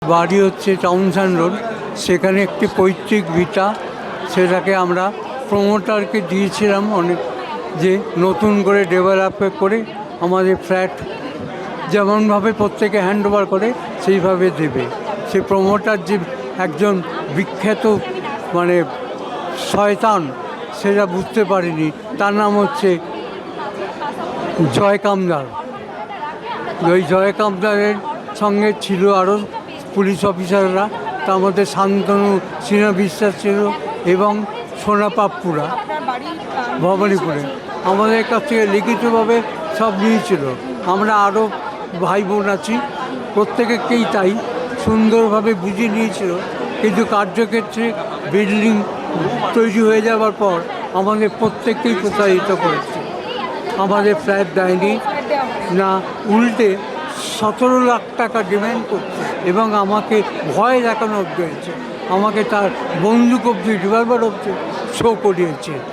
বাড়ি হচ্ছে টাউনশান রোড, সেখানে একটি পৈতৃক ভিটা, সেটাকে আমরা প্রমোটারকে দিয়েছিলাম অনেক, যে নতুন করে ডেভেলপ করে আমাদের ফ্ল্যাট যেমনভাবে প্রত্যেকে হ্যান্ড ওভার করে সেইভাবে দেবে। সেই প্রমোটার যে একজন বিখ্যাত মানে শয়তান, সেটা বুঝতে পারিনি। তার নাম হচ্ছে জয় কামদার। ওই জয় কামদারের সঙ্গে ছিল আরও পুলিশ অফিসাররা, তার মধ্যে শান্তনু সিনহা বিশ্বাস ছিল এবং সোনা পাপ্পুরা ভবানীপুরে। আমাদের কাছ থেকে লিখিতভাবে সব নিয়েছিল। আমরা আরও ভাই বোন আছি, প্রত্যেকেই তাই সুন্দরভাবে বুঝিয়ে নিয়েছিল, কিন্তু কার্যক্ষেত্রে বিল্ডিং তৈরি হয়ে যাওয়ার পর আমাদের প্রত্যেককেই প্রতারিত করেছে। আমাদের ফ্ল্যাট দেয়নি না, উল্টে 17 লাখ টাকা ডিমান্ড করছে এবং আমাকে ভয় দেখানো অব্দি হয়েছে। আমাকে তার বন্দুক অব্দি, রিভলভার অব্দি শো করিয়েছে।